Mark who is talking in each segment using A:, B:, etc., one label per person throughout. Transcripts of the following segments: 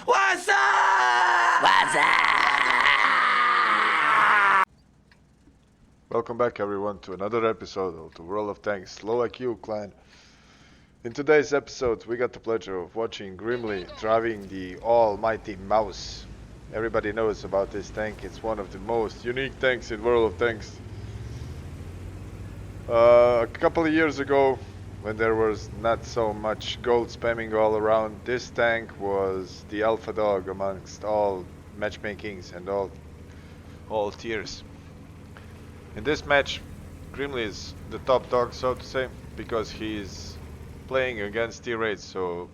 A: What's up? What's up?
B: Welcome back everyone to another episode of the World of Tanks Low IQ clan. In today's episode we got the pleasure of watching Grimly driving the almighty Mouse. Everybody knows about this tank, it's one of the most unique tanks in World of Tanks. A couple of years ago, when there was not so much gold spamming all around, this tank was the alpha dog amongst all matchmakings and all tiers. In this match, Grimly is the top dog, so to say, because he's playing against tier 8, so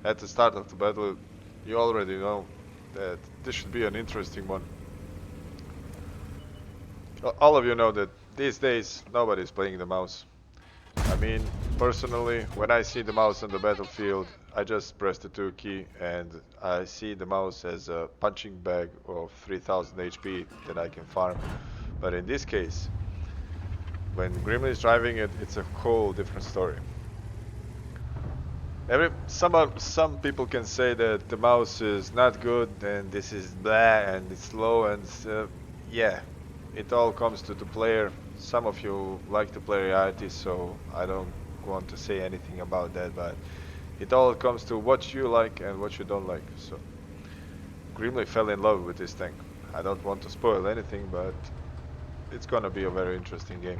B: at the start of the battle you already know that this should be an interesting one. All of you know that these days nobody's playing the Mouse. I mean, personally, when I see the Mouse on the battlefield, I just press the 2 key and I see the Mouse as a punching bag of 3000 HP that I can farm. But in this case, when Grimly is driving it, it's a whole different story. Some people can say that the Mouse is not good and this is blah and it's slow and yeah, it all comes to the player. Some of you like to play reality, so I don't want to say anything about that, but it all comes to what you like and what you don't like. So Grimly fell in love with this tank. I don't want to spoil anything, but it's gonna be a very interesting game.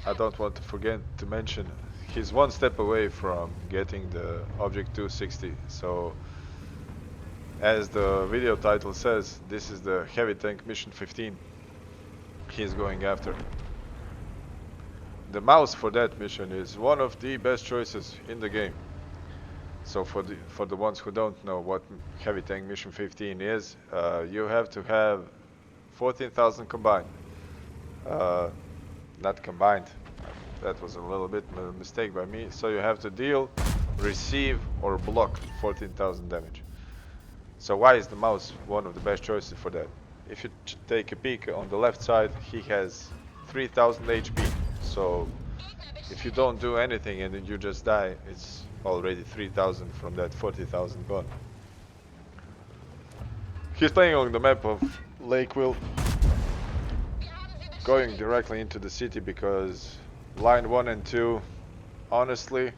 B: I don't want to forget to mention he's one step away from getting the Object 260, so as the video title says, this is the heavy tank mission 15 he's going after. The Mouse for that mission is one of the best choices in the game. So for the ones who don't know what heavy tank mission 15 is, you have to have 14,000 combined. Not combined, that was a little bit a mistake by me. So you have to deal, receive or block 14,000 damage. So why is the Mouse one of the best choices for that? If you take a peek on the left side, he has 3000 HP. So if you don't do anything and then you just die, it's already 3000 from that 40,000 gone. He's playing on the map of Lakeville, going directly into the city because line 1 and 2, honestly,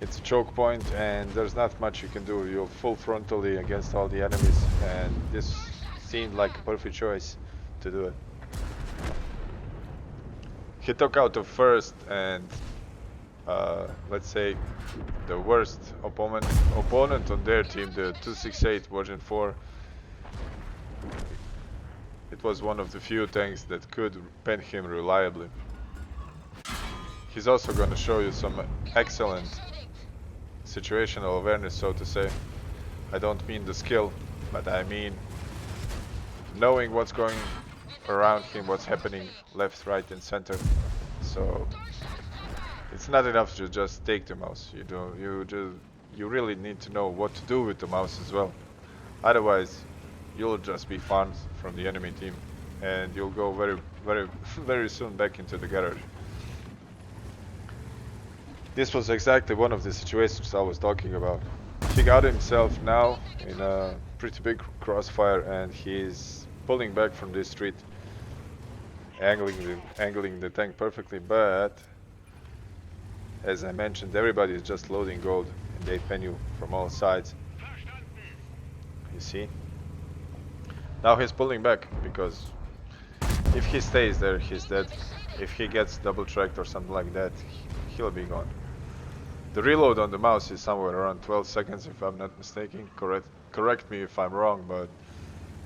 B: it's a choke point and there's not much you can do. You're full frontally against all the enemies and this seemed like a perfect choice to do it. He took out the first and let's say the worst opponent on their team, the 268 version 4. It was one of the few tanks that could pen him reliably. He's also going to show you some excellent situational awareness, so to say. I don't mean the skill, but I mean knowing what's going around him, what's happening left, right and center. So it's not enough to just take the Mouse. You really need to know what to do with the Mouse as well. Otherwise you'll just be farmed from the enemy team and you'll go very soon back into the garage. This was exactly one of the situations I was talking about. He got himself now in a pretty big crossfire and he's pulling back from this street, angling the tank perfectly, but as I mentioned, everybody is just loading gold and they pen you from all sides. You see? Now he's pulling back because if he stays there, he's dead. If he gets double tracked or something like that, he'll be gone. The reload on the Mouse is somewhere around 12 seconds if I'm not mistaken. Correct me if I'm wrong, but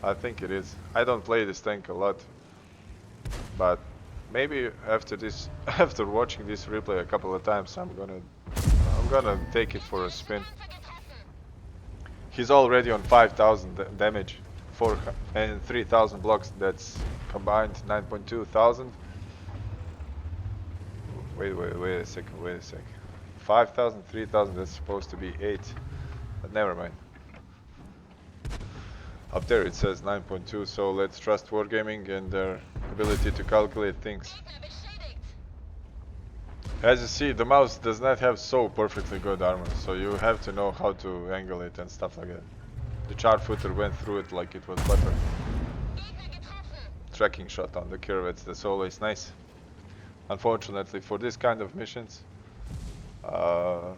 B: I think it is. I don't play this tank a lot, but maybe after watching this replay a couple of times, I'm gonna take it for a spin. He's already on 5000 damage, and 3000 blocks. That's combined 9.2 thousand. Wait a second. 5,000, 3,000, that's supposed to be 8, but never mind. Up there it says 9.2, so let's trust Wargaming and their ability to calculate things. As you see, the mouse does not have so perfectly good armor, so you have to know how to angle it and stuff like that. The Charfooter went through it like it was butter. Tracking shot on the curvettes, that's always nice. Unfortunately, for this kind of missions, the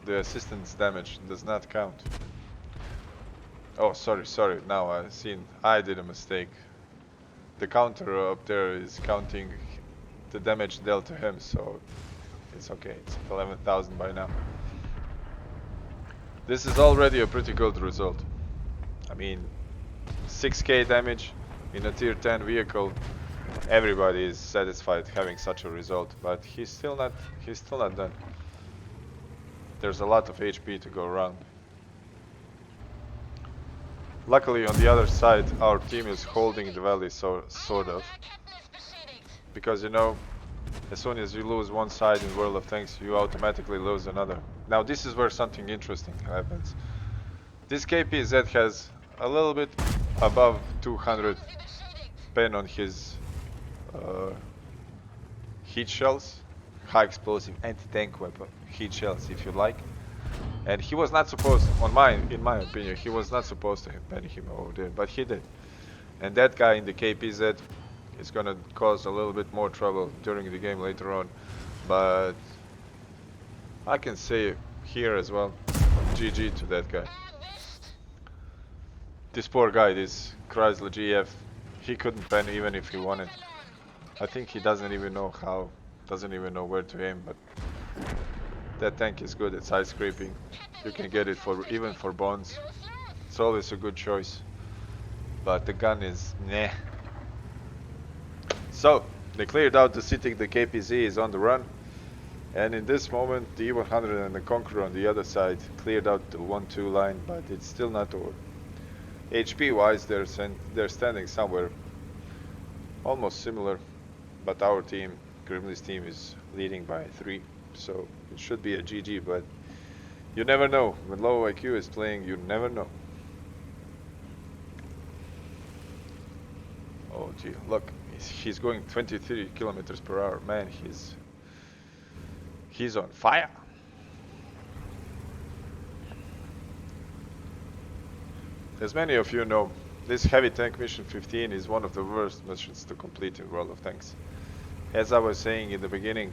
B: assistance damage does not count. Oh, sorry, now I did a mistake. The counter up there is counting the damage dealt to him, so it's okay, it's 11,000 by now. This is already a pretty good result. I mean, 6k damage in a tier 10 vehicle, everybody is satisfied having such a result, but he's still not done. There's a lot of HP to go around. Luckily on the other side our team is holding the valley, sort of. Because you know, as soon as you lose one side in World of Tanks, you automatically lose another. Now this is where something interesting happens. This KPZ has a little bit above 200 pen on his heat shells, high explosive anti-tank weapon, heat shells if you like. And he was not supposed, in my opinion, he was not supposed to pen him over there, but he did. And that guy in the KPZ is gonna cause a little bit more trouble during the game later on. But I can say here as well, GG to that guy. This poor guy, this Chrysler GF, he couldn't pen even if he wanted. I think he doesn't even know how, doesn't even know where to aim, but that tank is good at side scraping. You can get it for even for bonds. It's always a good choice. But the gun is meh. So they cleared out the city, the KPZ is on the run. And in this moment the E100 and the Conqueror on the other side cleared out the 1-2 line, but it's still not over. HP wise they're standing somewhere almost similar, but our team, Grimly's team, is leading by 3. So it should be a GG, but you never know. When low IQ is playing, you never know. Oh gee, look, he's going 23 kilometers per hour. Man, he's on fire. As many of you know, this heavy tank mission 15 is one of the worst missions to complete in World of Tanks. As I was saying in the beginning,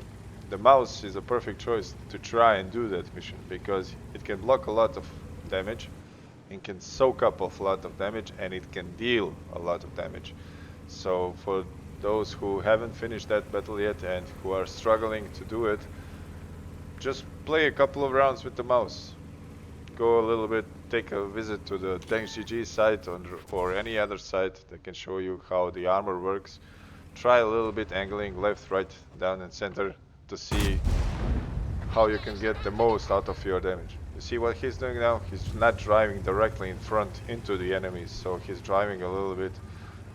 B: the mouse is a perfect choice to try and do that mission because it can block a lot of damage, it can soak up a lot of damage, and it can deal a lot of damage. So for those who haven't finished that battle yet and who are struggling to do it, just play a couple of rounds with the mouse. Go a little bit, take a visit to the DMG site or any other site that can show you how the armor works. Try a little bit angling left, right, down and center to see how you can get the most out of your damage. You see what he's doing now? He's not driving directly in front into the enemies, so he's driving a little bit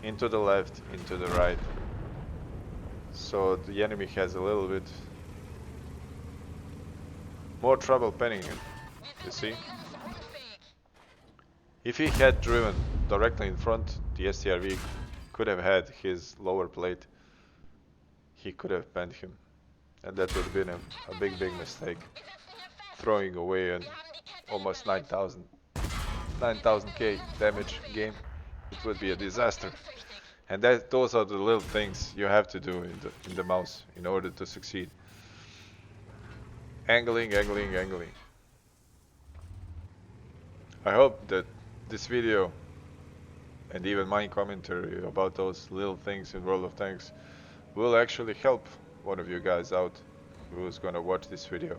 B: into the left, into the right. So the enemy has a little bit more trouble penning him, you see? If he had driven directly in front, the STRV could have had his lower plate. He could have penned him. And that would have been a big mistake. Throwing away an almost 9,000k damage game. It would be a disaster. And those are the little things you have to do in the mouse in order to succeed. Angling. I hope that this video and even my commentary about those little things in World of Tanks will actually help one of you guys out who's gonna watch this video,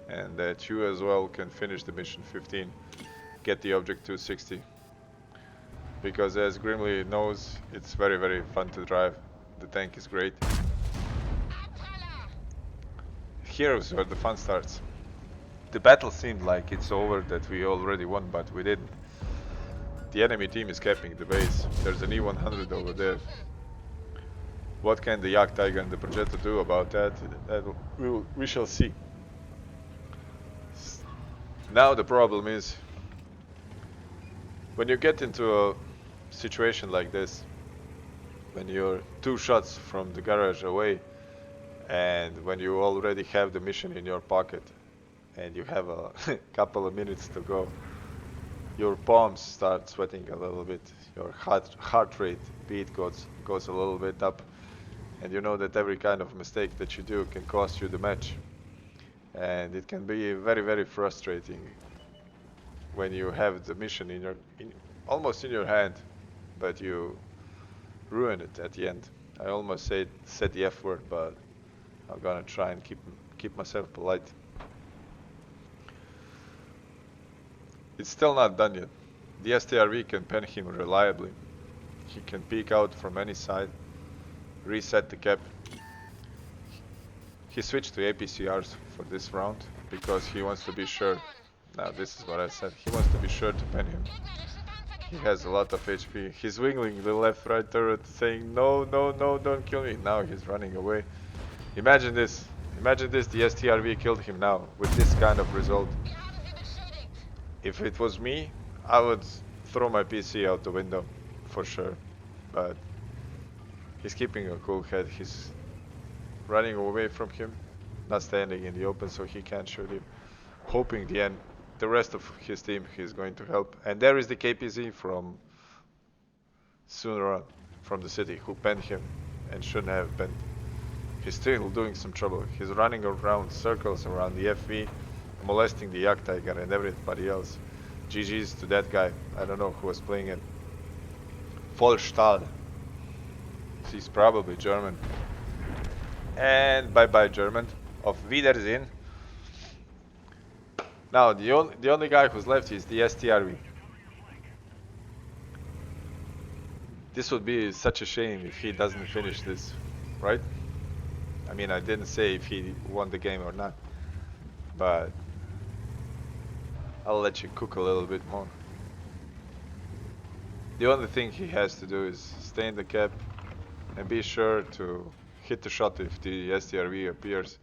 B: and that you as well can finish the mission 15, get the object 260, because as Grimly knows, it's very fun to drive. The tank is great. Here's where the fun starts. The battle seemed like it's over, that we already won, but we didn't. The enemy team is capping the base. There's an E100 over there. What can the Yak Tiger and the Progetto do about that? We shall see. Now the problem is, when you get into a situation like this, when you're 2 shots from the garage away And when you already have the mission in your pocket and you have a couple of minutes to go, your palms start sweating a little bit, your heart rate beat goes a little bit up, and you know that every kind of mistake that you do can cost you the match. And it can be very, very frustrating when you have the mission almost in your hand, but you ruin it at the end. I almost said the F word, but I'm gonna try and keep myself polite. It's still not done yet. The STRV can pen him reliably. He can peek out from any side, reset the cap. He switched to APCRs for this round because he wants to be sure. Now this is what I said. He wants to be sure to pen him. He has a lot of HP. He's wiggling the left-right turret saying, no, no, no, don't kill me. Now he's running away. Imagine this. Imagine this, the STRV killed him now with this kind of result. If it was me, I would throw my PC out the window for sure. But he's keeping a cool head. He's running away from him, not standing in the open so he can't shoot him. Hoping the rest of his team is going to help. And there is the KPZ from sooner on, from the city, who penned him and shouldn't have penned. He's still doing some trouble. He's running around circles around the FV, molesting the Yak Tiger and everybody else. GG's to that guy. I don't know who was playing it. Vollstahl. He's probably German. And bye-bye German. Auf Wiedersehen. Now the only guy who's left is the STRV. This would be such a shame if he doesn't finish this, right? I mean, I didn't say if he won the game or not, but I'll let you cook a little bit more. The only thing he has to do is stay in the cap and be sure to hit the shot if the STRV appears.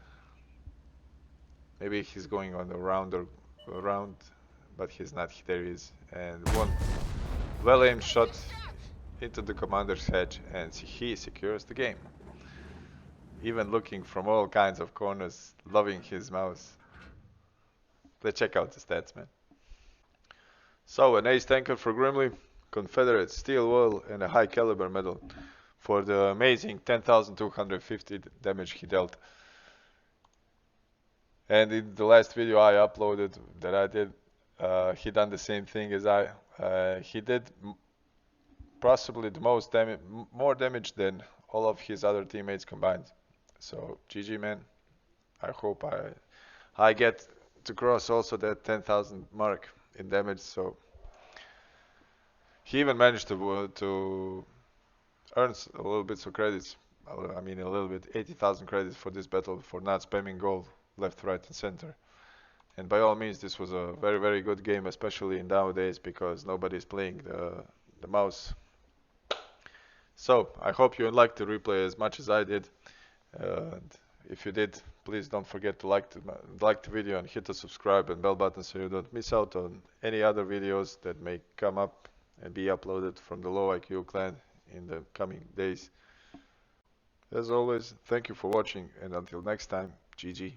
B: Maybe he's going on the round, but he's not. There he is, and one well-aimed shot into the commander's head, and he secures the game. Even looking from all kinds of corners, loving his mouse. Let's check out the stats, man. So, an ace tanker for Grimly, Confederate steel oil, and a high caliber medal for the amazing 10,250 damage he dealt. And in the last video I uploaded that I did, he done the same thing as I. He did possibly the most damage, more damage than all of his other teammates combined. So GG, man. I hope I get to cross also that 10,000 mark in damage. So he even managed to earn a little bit of credits. I mean a little bit, 80,000 credits for this battle for not spamming gold left, right, and center. And by all means, this was a very, very good game, especially in nowadays because nobody's playing the mouse. So I hope you liked the replay as much as I did. And if you did, please don't forget to like the video and hit the subscribe and bell button so you don't miss out on any other videos that may come up and be uploaded from the Low IQ clan in the coming days. As always, thank you for watching, and until next time, GG.